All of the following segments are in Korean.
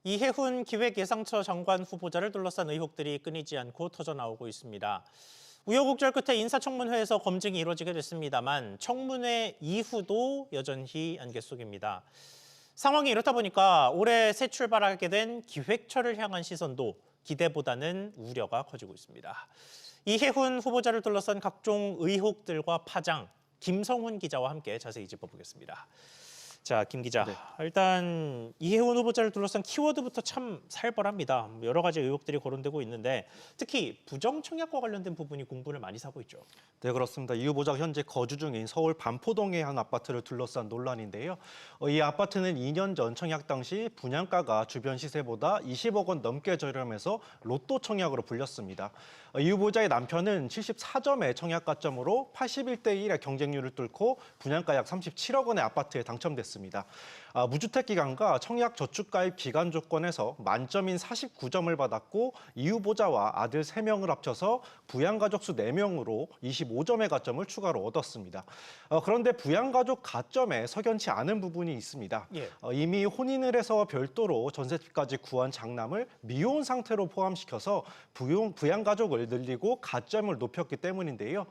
이해훈 기획예상처 장관 후보자를 둘러싼 의혹들이 끊이지 않고 터져나오고 있습니다. 우여곡절 끝에 인사청문회에서 검증이 이루어지게 됐습니다만 청문회 이후도 여전히 안개 속입니다. 상황이 이렇다 보니까 올해 새 출발하게 된 기획처를 향한 시선도 기대보다는 우려가 커지고 있습니다. 이해훈 후보자를 둘러싼 각종 의혹들과 파장, 김성훈 기자와 함께 자세히 짚어보겠습니다. 자, 김 기자. 네. 일단 이해훈 후보자를 둘러싼 키워드부터 참 살벌합니다. 여러 가지 의혹들이 거론되고 있는데 특히 부정 청약과 관련된 부분이 공분을 많이 사고 있죠. 네, 그렇습니다. 이 후보자가 현재 거주 중인 서울 반포동의 한 아파트를 둘러싼 논란인데요. 이 아파트는 2년 전 청약 당시 분양가가 주변 시세보다 20억 원 넘게 저렴해서 로또 청약으로 불렸습니다. 이 후보자의 남편은 74점의 청약 가점으로 81대 1의 경쟁률을 뚫고 분양가 약 37억 원의 아파트에 당첨됐습니다. 무주택 기간과 청약 저축 가입 기간 조건에서 만점인 49점을 받았고 이 후보자와 아들 3명을 합쳐서 부양가족 수 4명으로 25점의 가점을 추가로 얻었습니다. 그런데 부양가족 가점에 석연치 않은 부분이 있습니다. 예. 이미 혼인을 해서 별도로 전셋집까지 구한 장남을 미혼 상태로 포함시켜서 부양가족을 늘리고 가점을 높였기 때문인데요.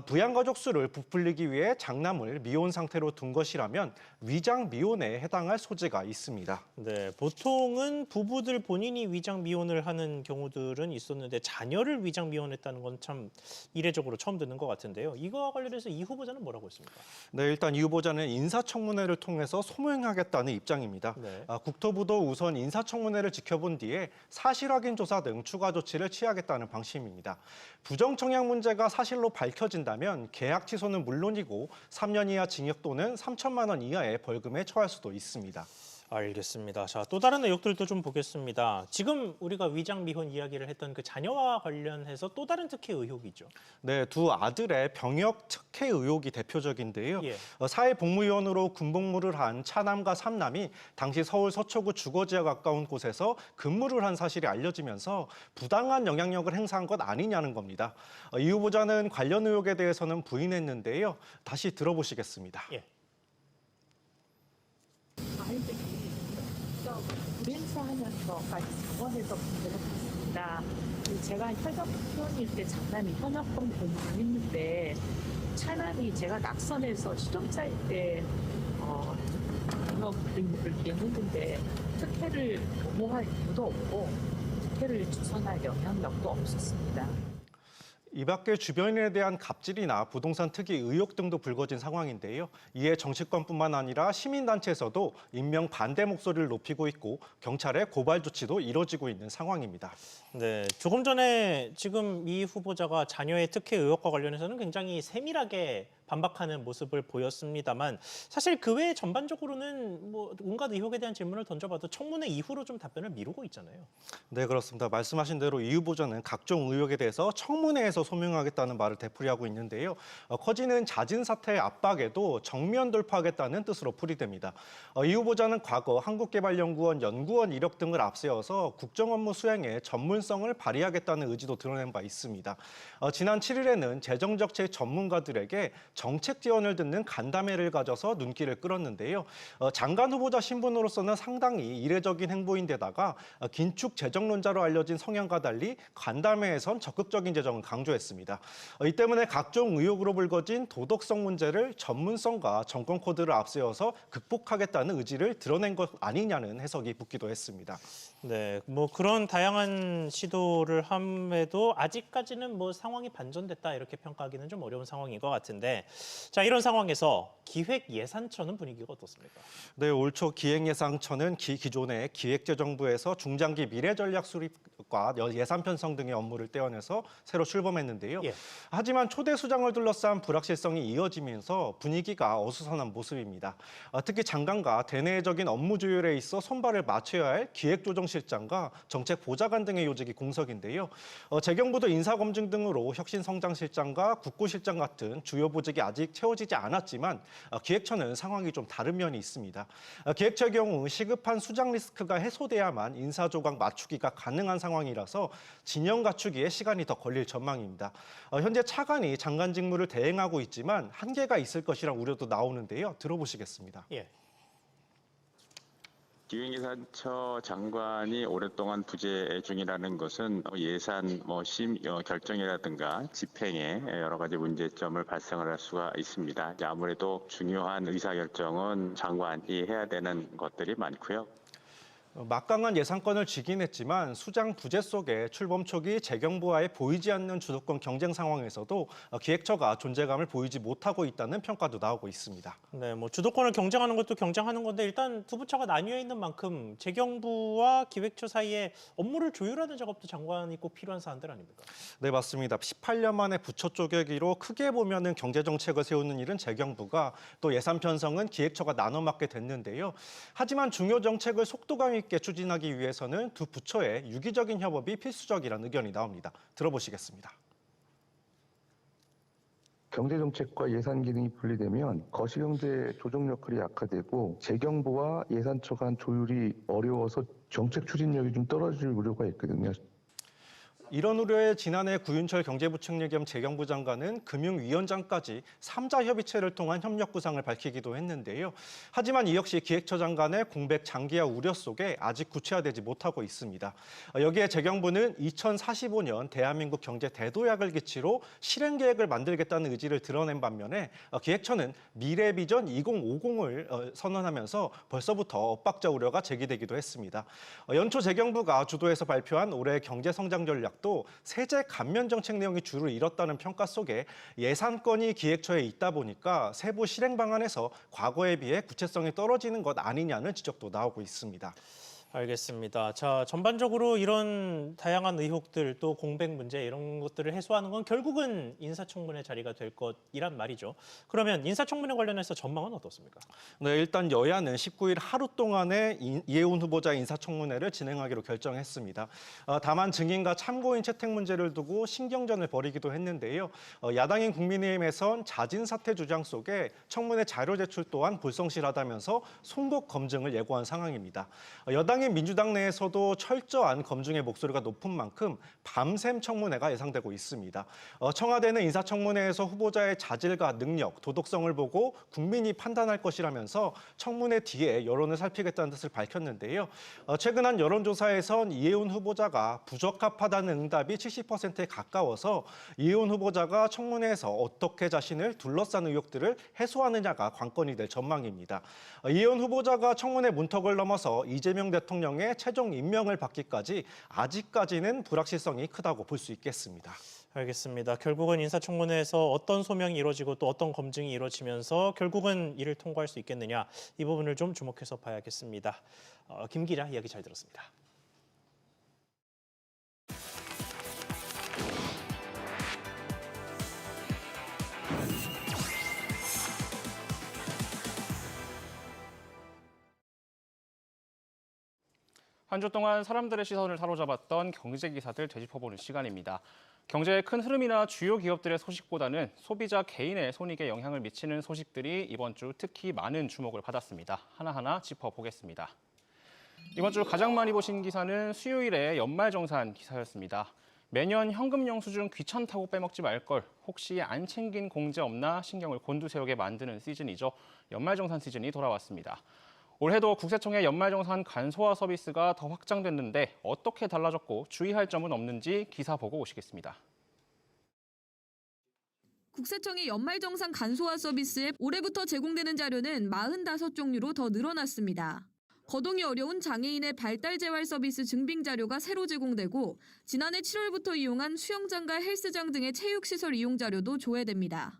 부양가족 수를 부풀리기 위해 장남을 미혼 상태로 둔 것이라면 위장 미혼에 해당할 소지가 있습니다. 네, 보통은 부부들 본인이 위장 미혼을 하는 경우들은 있었는데 자녀를 위장 미혼했다는 건 참 이례적으로 처음 듣는 것 같은데요. 이거와 관련해서 이 후보자는 뭐라고 했습니까? 네, 일단 이 후보자는 인사청문회를 통해서 소명하겠다는 입장입니다. 네. 국토부도 우선 인사청문회를 지켜본 뒤에 사실확인 조사 등 추가 조치를 취하겠다는 방침입니다. 부정청약 문제가 사실로 밝혀진다면 계약 취소는 물론이고 3년 이하 징역 또는 3천만 원 이하의 벌금에 처할 수도 있습니다. 알겠습니다. 자, 또 다른 의혹들도 좀 보겠습니다. 지금 우리가 위장 미혼 이야기를 했던 그 자녀와 관련해서 또 다른 특혜 의혹이죠. 네, 두 아들의 병역 특혜 의혹이 대표적인데요. 예. 사회복무요원으로 군복무를 한 차남과 삼남이 당시 서울 서초구 주거지에 가까운 곳에서 근무를 한 사실이 알려지면서 부당한 영향력을 행사한 것 아니냐는 겁니다. 이 후보자는 관련 의혹에 대해서는 부인했는데요. 다시 들어보시겠습니다. 예. 아이들이 불행사하면서까지 병원에서 문제를 봤습니다. 제가 현역 회원일 때 장남이 현역병 공부를 했는데 차남이 제가 낙선해서 실업자일 때 병역 의무를 이행했는데 특혜를 보호할 이유도 없고 특혜를 주선할 영향력도 없었습니다. 이 밖에 주변인에 대한 갑질이나 부동산 특이 의혹 등도 불거진 상황인데요. 이에 정치권뿐만 아니라 시민단체에서도 임명 반대 목소리를 높이고 있고 경찰의 고발 조치도 이뤄지고 있는 상황입니다. 네, 조금 전에 지금 이 후보자가 자녀의 특혜 의혹과 관련해서는 굉장히 세밀하게 반박하는 모습을 보였습니다만 사실 그 외에 전반적으로는 뭐 온갖 의혹에 대한 질문을 던져봐도 청문회 이후로 좀 답변을 미루고 있잖아요. 네, 그렇습니다. 말씀하신 대로 이 후보자는 각종 의혹에 대해서 청문회에서 소명하겠다는 말을 되풀이하고 있는데요. 커지는 잦은 사태의 압박에도 정면 돌파하겠다는 뜻으로 풀이됩니다. 이 후보자는 과거 한국개발연구원 연구원 이력 등을 앞세워서 국정 업무 수행에 전문성을 발휘하겠다는 의지도 드러낸 바 있습니다. 지난 7일에는 재정정책 전문가들에게 정책 지원을 듣는 간담회를 가져서 눈길을 끌었는데요. 장관 후보자 신분으로서는 상당히 이례적인 행보인데다가 긴축 재정론자로 알려진 성향과 달리 간담회에선 적극적인 재정을 강조했습니다. 이 때문에 각종 의혹으로 불거진 도덕성 문제를 전문성과 정권 코드를 앞세워서 극복하겠다는 의지를 드러낸 것 아니냐는 해석이 붙기도 했습니다. 네, 뭐 그런 다양한 시도를 함에도 아직까지는 뭐 상황이 반전됐다 이렇게 평가하기는 좀 어려운 상황인 것 같은데 자, 이런 상황에서 기획예산처는 분위기가 어떻습니까? 네, 올 초 기획예산처는 기존의 기획재정부에서 중장기 미래전략 수립과 예산 편성 등의 업무를 떼어내서 새로 출범했는데요. 예. 하지만 초대 수장을 둘러싼 불확실성이 이어지면서 분위기가 어수선한 모습입니다. 특히 장관과 대내적인 업무 조율에 있어 손발을 맞춰야 할 기획조정실장과 정책보좌관 등의 요직이 공석인데요. 재경부도 인사검증 등으로 혁신성장실장과 국고실장 같은 주요 보직이 아직 채워지지 않았지만 기획처는 상황이 좀 다른 면이 있습니다. 기획처의 경우 시급한 수장 리스크가 해소돼야만 인사조각 맞추기가 가능한 상황이라서 진영 갖추기에 시간이 더 걸릴 전망입니다. 현재 차관이 장관 직무를 대행하고 있지만 한계가 있을 것이란 우려도 나오는데요. 들어보시겠습니다. 예. 기획예산처 장관이 오랫동안 부재 중이라는 것은 예산 결정이라든가 집행에 여러 가지 문제점을 발생을 할 수가 있습니다. 아무래도 중요한 의사결정은 장관이 해야 되는 것들이 많고요. 막강한 예산권을 쥐긴 했지만 수장 부재 속에 출범 초기 재경부와의 보이지 않는 주도권 경쟁 상황에서도 기획처가 존재감을 보이지 못하고 있다는 평가도 나오고 있습니다. 네, 뭐 주도권을 경쟁하는 것도 경쟁하는 건데 일단 두 부처가 나뉘어 있는 만큼 재경부와 기획처 사이에 업무를 조율하는 작업도 장관이 꼭 필요한 사안들 아닙니까? 네, 맞습니다. 18년 만에 부처 쪼개기로 크게 보면은 경제 정책을 세우는 일은 재경부가 또 예산 편성은 기획처가 나눠 맡게 됐는데요. 하지만 중요 정책을 속도감 있게 추진하기 위해서는 두 부처의 유기적인 협업이 필수적이라는 의견이 나옵니다. 들어보시겠습니다. 경제정책과 예산 기능이 분리되면 거시경제 조정 역할이 약화되고 재경부와 예산처 간 조율이 어려워서 정책 추진력이 좀 떨어질 우려가 있거든요. 이런 우려에 지난해 구윤철 경제부총리 겸 재경부 장관은 금융위원장까지 3자 협의체를 통한 협력 구상을 밝히기도 했는데요. 하지만 이 역시 기획처 장관의 공백 장기화 우려 속에 아직 구체화되지 못하고 있습니다. 여기에 재경부는 2045년 대한민국 경제 대도약을 기치로 실행 계획을 만들겠다는 의지를 드러낸 반면에 기획처는 미래 비전 2050을 선언하면서 벌써부터 엇박자 우려가 제기되기도 했습니다. 연초 재경부가 주도해서 발표한 올해 경제 성장 전략 또 세제 감면 정책 내용이 주를 이뤘다는 평가 속에 예산권이 기획처에 있다 보니까 세부 실행 방안에서 과거에 비해 구체성이 떨어지는 것 아니냐는 지적도 나오고 있습니다. 알겠습니다. 자, 전반적으로 이런 다양한 의혹들 또 공백 문제 이런 것들을 해소하는 건 결국은 인사청문회 자리가 될 것이란 말이죠. 그러면 인사청문회 관련해서 전망은 어떻습니까? 네, 일단 여야는 19일 하루 동안의 이해운 후보자 인사청문회를 진행하기로 결정했습니다. 다만 증인과 참고인 채택 문제를 두고 신경전을 벌이기도 했는데요. 야당인 국민의힘에선 자진 사퇴 주장 속에 청문회 자료 제출 또한 불성실하다면서 송곳 검증을 예고한 상황입니다. 여당인 민주당 내에서도 철저한 검증의 목소리가 높은 만큼 밤샘 청문회가 예상되고 있습니다. 청와대는 인사청문회에서 후보자의 자질과 능력, 도덕성을 보고 국민이 판단할 것이라면서 청문회 뒤에 여론을 살피겠다는 뜻을 밝혔는데요. 최근 한 여론조사에선 이해운 후보자가 부적합하다는 응답이 70%에 가까워서 이해운 후보자가 청문회에서 어떻게 자신을 둘러싼 의혹들을 해소하느냐가 관건이 될 전망입니다. 이해운 후보자가 청문회 문턱을 넘어서 이재명 대통령의 최종 임명을 받기까지 아직까지는 불확실성이 크다고 볼 수 있겠습니다. 알겠습니다. 결국은 인사청문회에서 어떤 소명이 이루어지고 또 어떤 검증이 이루어지면서 결국은 이를 통과할 수 있겠느냐 이 부분을 좀 주목해서 봐야겠습니다. 김 기자 이야기 잘 들었습니다. 한 주 동안 사람들의 시선을 사로잡았던 경제 기사들 되짚어보는 시간입니다. 경제의 큰 흐름이나 주요 기업들의 소식보다는 소비자 개인의 손익에 영향을 미치는 소식들이 이번 주 특히 많은 주목을 받았습니다. 하나하나 짚어보겠습니다. 이번 주 가장 많이 보신 기사는 수요일의 연말정산 기사였습니다. 매년 현금 영수증 귀찮다고 빼먹지 말걸, 혹시 안 챙긴 공제 없나 신경을 곤두세우게 만드는 시즌이죠. 연말정산 시즌이 돌아왔습니다. 올해도 국세청의 연말정산 간소화 서비스가 더 확장됐는데 어떻게 달라졌고 주의할 점은 없는지 기사 보고 오시겠습니다. 국세청의 연말정산 간소화 서비스에 올해부터 제공되는 자료는 45종류로 더 늘어났습니다. 거동이 어려운 장애인의 발달 재활 서비스 증빙 자료가 새로 제공되고 지난해 7월부터 이용한 수영장과 헬스장 등의 체육시설 이용 자료도 조회됩니다.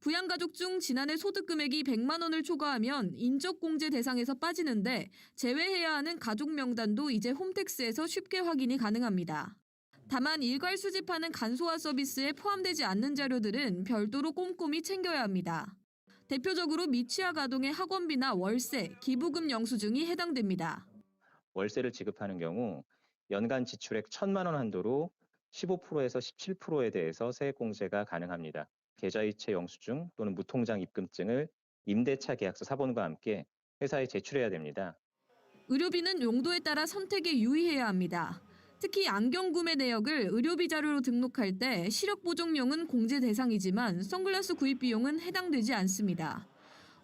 부양가족 중 지난해 소득 금액이 100만 원을 초과하면 인적공제 대상에서 빠지는데 제외해야 하는 가족 명단도 이제 홈택스에서 쉽게 확인이 가능합니다. 다만 일괄 수집하는 간소화 서비스에 포함되지 않는 자료들은 별도로 꼼꼼히 챙겨야 합니다. 대표적으로 미취학 아동의 학원비나 월세, 기부금 영수증이 해당됩니다. 월세를 지급하는 경우 연간 지출액 1,000만 원 한도로 15%에서 17%에 대해서 세액공제가 가능합니다. 계좌이체 영수증 또는 무통장 입금증을 임대차 계약서 사본과 함께 회사에 제출해야 됩니다. 의료비는 용도에 따라 선택에 유의해야 합니다. 특히 안경 구매 내역을 의료비 자료로 등록할 때 시력 보정용은 공제 대상이지만 선글라스 구입 비용은 해당되지 않습니다.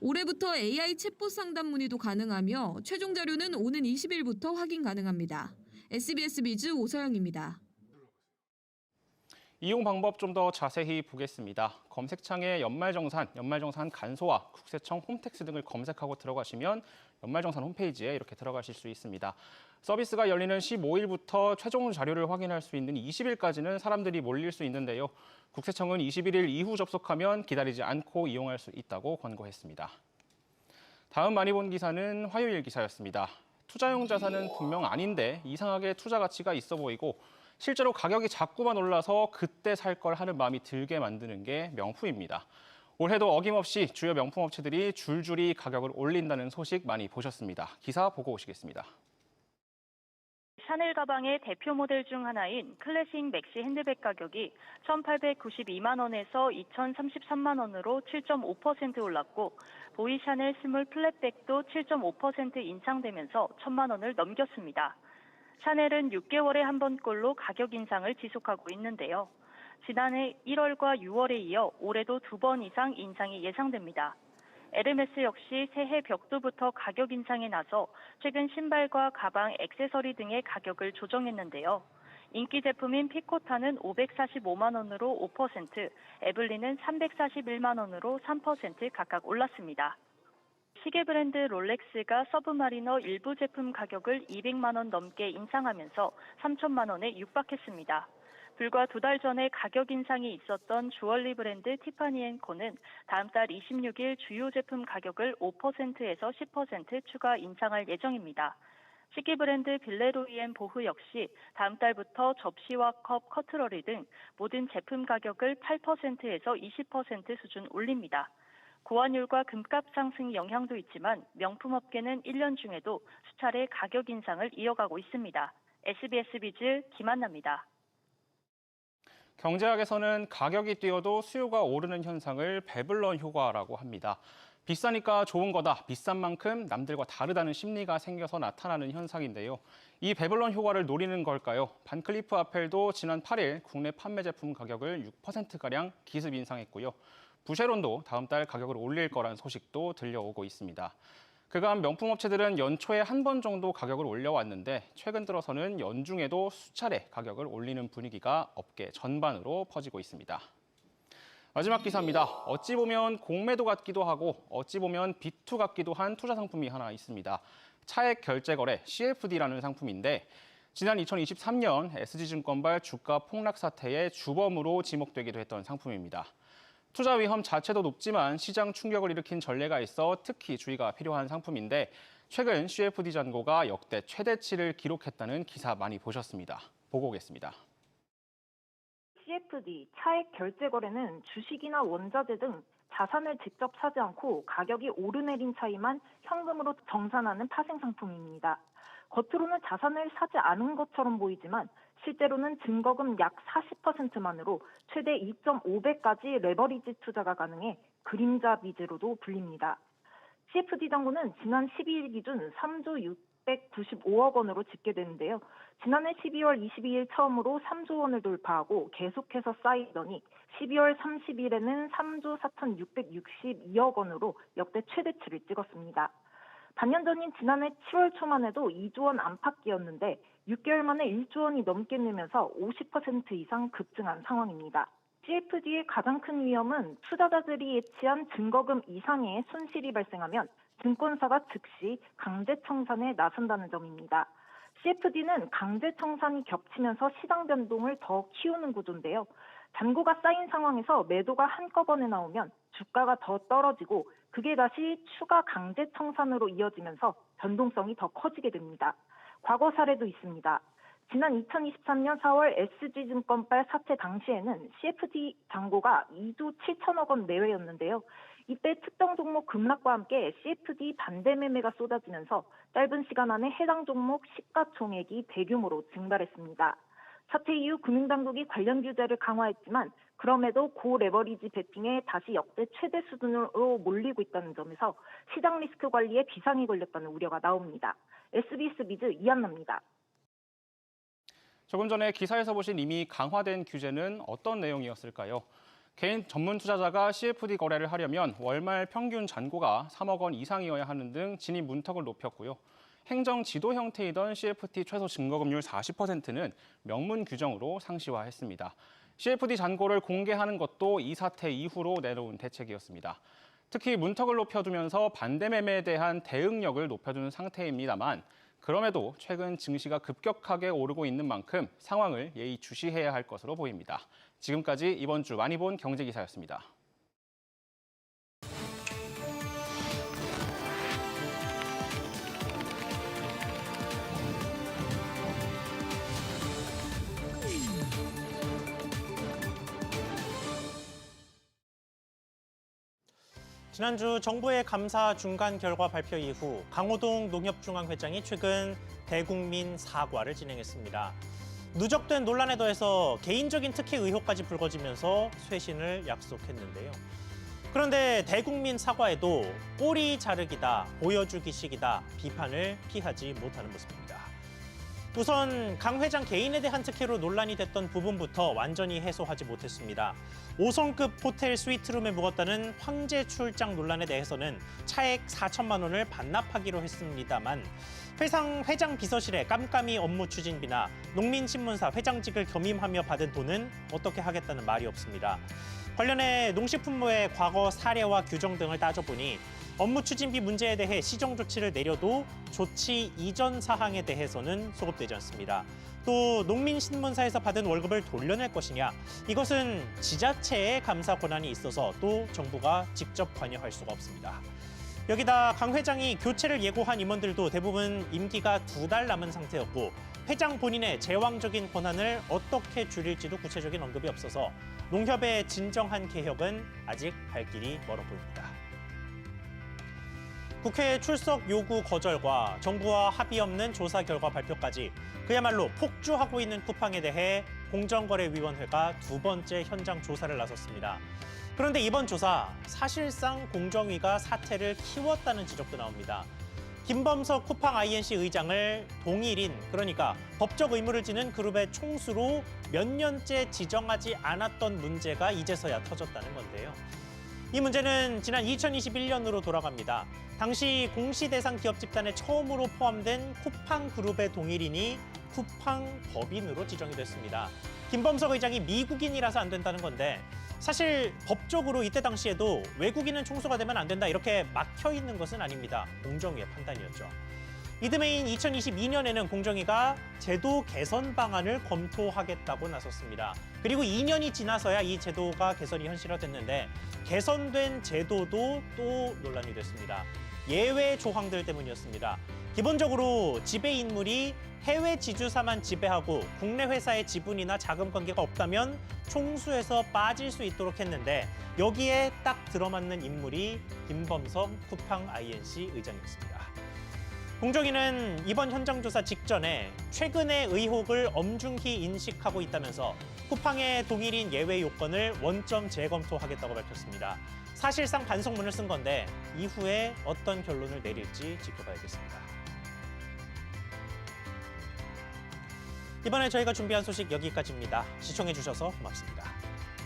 올해부터 AI 챗봇 상담 문의도 가능하며 최종 자료는 오는 20일부터 확인 가능합니다. SBS 비즈 오서영입니다. 이용 방법 좀 더 자세히 보겠습니다. 검색창에 연말정산 간소화, 국세청 홈택스 등을 검색하고 들어가시면 연말정산 홈페이지에 이렇게 들어가실 수 있습니다. 서비스가 열리는 15일부터 최종 자료를 확인할 수 있는 20일까지는 사람들이 몰릴 수 있는데요. 국세청은 21일 이후 접속하면 기다리지 않고 이용할 수 있다고 권고했습니다. 다음 많이 본 기사는 화요일 기사였습니다. 투자용 자산은 분명 아닌데 이상하게 투자 가치가 있어 보이고 실제로 가격이 자꾸만 올라서 그때 살 걸 하는 마음이 들게 만드는 게 명품입니다. 올해도 어김없이 주요 명품 업체들이 줄줄이 가격을 올린다는 소식 많이 보셨습니다. 기사 보고 오시겠습니다. 샤넬 가방의 대표 모델 중 하나인 클래식 맥시 핸드백 가격이 1,892만 원에서 2,033만 원으로 7.5% 올랐고 보이 샤넬 스몰 플랫백도 7.5% 인상되면서 1,000만 원을 넘겼습니다. 샤넬은 6개월에 한 번꼴로 가격 인상을 지속하고 있는데요. 지난해 1월과 6월에 이어 올해도 2번 이상 인상이 예상됩니다. 에르메스 역시 새해 벽두부터 가격 인상에 나서 최근 신발과 가방, 액세서리 등의 가격을 조정했는데요. 인기 제품인 피코타는 545만 원으로 5%, 에블린은 341만 원으로 3% 각각 올랐습니다. 시계 브랜드 롤렉스가 서브마리너 일부 제품 가격을 200만 원 넘게 인상하면서 3천만 원에 육박했습니다. 불과 2달 전에 가격 인상이 있었던 주얼리 브랜드 티파니앤코는 다음 달 26일 주요 제품 가격을 5%에서 10% 추가 인상할 예정입니다. 식기 브랜드 빌레로이앤 보흐 역시 다음 달부터 접시와 컵, 커트러리 등 모든 제품 가격을 8%에서 20% 수준 올립니다. 고환율과 금값 상승 영향도 있지만 명품업계는 1년 중에도 수차례 가격 인상을 이어가고 있습니다. SBS 비즈 김한나입니다. 경제학에서는 가격이 뛰어도 수요가 오르는 현상을 배블런 효과라고 합니다. 비싸니까 좋은 거다, 비싼 만큼 남들과 다르다는 심리가 생겨서 나타나는 현상인데요. 이 배블런 효과를 노리는 걸까요? 반클리프 아펠도 지난 8일 국내 판매 제품 가격을 6%가량 기습 인상했고요. 부쉐론도 다음 달 가격을 올릴 거란 소식도 들려오고 있습니다. 그간 명품 업체들은 연초에 한 번 정도 가격을 올려왔는데 최근 들어서는 연중에도 수차례 가격을 올리는 분위기가 업계 전반으로 퍼지고 있습니다. 마지막 기사입니다. 어찌 보면 공매도 같기도 하고 어찌 보면 비투 같기도 한 투자 상품이 하나 있습니다. 차액 결제 거래 CFD라는 상품인데 지난 2023년 SG증권발 주가 폭락 사태의 주범으로 지목되기도 했던 상품입니다. 투자 위험 자체도 높지만 시장 충격을 일으킨 전례가 있어 특히 주의가 필요한 상품인데 최근 CFD 잔고가 역대 최대치를 기록했다는 기사 많이 보셨습니다. 보고 오겠습니다. CFD, 차액 결제 거래는 주식이나 원자재 등 자산을 직접 사지 않고 가격이 오르내린 차이만 현금으로 정산하는 파생 상품입니다. 겉으로는 자산을 사지 않은 것처럼 보이지만 실제로는 증거금 약 40%만으로 최대 2.5배까지 레버리지 투자가 가능해 그림자 빚으로도 불립니다. CFD 잔고는 지난 12일 기준 3조 695억 원으로 집계되는데요. 지난해 12월 22일 처음으로 3조 원을 돌파하고 계속해서 쌓이더니 12월 30일에는 3조 4,662억 원으로 역대 최대치를 찍었습니다. 반년 전인 지난해 7월 초만 해도 2조 원 안팎이었는데 6개월 만에 1조 원이 넘게 늘면서 50% 이상 급증한 상황입니다. CFD의 가장 큰 위험은 투자자들이 예치한 증거금 이상의 손실이 발생하면 증권사가 즉시 강제 청산에 나선다는 점입니다. CFD는 강제 청산이 겹치면서 시장 변동을 더 키우는 구조인데요. 잔고가 쌓인 상황에서 매도가 한꺼번에 나오면 주가가 더 떨어지고 그게 다시 추가 강제 청산으로 이어지면서 변동성이 더 커지게 됩니다. 과거 사례도 있습니다. 지난 2023년 4월 SG증권발 사태 당시에는 CFD 잔고가 2조 7천억 원 내외였는데요. 이때 특정 종목 급락과 함께 CFD 반대 매매가 쏟아지면서 짧은 시간 안에 해당 종목 시가총액이 대규모로 증발했습니다. 사태 이후 금융당국이 관련 규제를 강화했지만 그럼에도 고레버리지 베팅에 다시 역대 최대 수준으로 몰리고 있다는 점에서 시장 리스크 관리에 비상이 걸렸다는 우려가 나옵니다. SBS 비즈 이한나입니다. 조금 전에 기사에서 보신 이미 강화된 규제는 어떤 내용이었을까요? 개인 전문 투자자가 CFD 거래를 하려면 월말 평균 잔고가 3억 원 이상이어야 하는 등 진입 문턱을 높였고요. 행정 지도 형태이던 CFD 최소 증거금률 40%는 명문 규정으로 상시화했습니다. CFD 잔고를 공개하는 것도 이 사태 이후로 내놓은 대책이었습니다. 특히 문턱을 높여두면서 반대 매매에 대한 대응력을 높여주는 상태입니다만 그럼에도 최근 증시가 급격하게 오르고 있는 만큼 상황을 예의주시해야 할 것으로 보입니다. 지금까지 이번 주 많이 본 경제기사였습니다. 지난주 정부의 감사 중간 결과 발표 이후 강호동 농협중앙회장이 최근 대국민 사과를 진행했습니다. 누적된 논란에 더해서 개인적인 특혜 의혹까지 불거지면서 쇄신을 약속했는데요. 그런데 대국민 사과에도 꼬리 자르기다, 보여주기식이다 비판을 피하지 못하는 모습입니다. 우선 강 회장 개인에 대한 특혜로 논란이 됐던 부분부터 완전히 해소하지 못했습니다. 5성급 호텔 스위트룸에 묵었다는 황제 출장 논란에 대해서는 차액 4천만 원을 반납하기로 했습니다만 회장 비서실의 깜깜이 업무 추진비나 농민신문사 회장직을 겸임하며 받은 돈은 어떻게 하겠다는 말이 없습니다. 관련해 농식품부의 과거 사례와 규정 등을 따져보니 업무 추진비 문제에 대해 시정 조치를 내려도 조치 이전 사항에 대해서는 소급되지 않습니다. 또 농민신문사에서 받은 월급을 돌려낼 것이냐, 이것은 지자체의 감사 권한이 있어서 또 정부가 직접 관여할 수가 없습니다. 여기다 강 회장이 교체를 예고한 임원들도 대부분 임기가 2달 남은 상태였고 회장 본인의 제왕적인 권한을 어떻게 줄일지도 구체적인 언급이 없어서 농협의 진정한 개혁은 아직 갈 길이 멀어 보입니다. 국회 출석 요구 거절과 정부와 합의 없는 조사 결과 발표까지 그야말로 폭주하고 있는 쿠팡에 대해 공정거래위원회가 2번째 현장 조사를 나섰습니다. 그런데 이번 조사 사실상 공정위가 사태를 키웠다는 지적도 나옵니다. 김범석 쿠팡 INC 의장을 동일인, 그러니까 법적 의무를 지는 그룹의 총수로 몇 년째 지정하지 않았던 문제가 이제서야 터졌다는 건데요. 이 문제는 지난 2021년으로 돌아갑니다. 당시 공시 대상 기업 집단에 처음으로 포함된 쿠팡 그룹의 동일인이 쿠팡 법인으로 지정이 됐습니다. 김범석 의장이 미국인이라서 안 된다는 건데 사실 법적으로 이때 당시에도 외국인은 총수가 되면 안 된다 이렇게 막혀 있는 것은 아닙니다. 공정위의 판단이었죠. 이듬해인 2022년에는 공정위가 제도 개선 방안을 검토하겠다고 나섰습니다. 그리고 2년이 지나서야 이 제도가 개선이 현실화됐는데 개선된 제도도 또 논란이 됐습니다. 예외 조항들 때문이었습니다. 기본적으로 지배 인물이 해외 지주사만 지배하고 국내 회사의 지분이나 자금 관계가 없다면 총수에서 빠질 수 있도록 했는데 여기에 딱 들어맞는 인물이 김범석 쿠팡 INC 의장이었습니다. 공정위는 이번 현장 조사 직전에 최근의 의혹을 엄중히 인식하고 있다면서 쿠팡의 동일인 예외 요건을 원점 재검토하겠다고 밝혔습니다. 사실상 반성문을 쓴 건데 이후에 어떤 결론을 내릴지 지켜봐야겠습니다. 이번에 저희가 준비한 소식 여기까지입니다. 시청해주셔서 고맙습니다.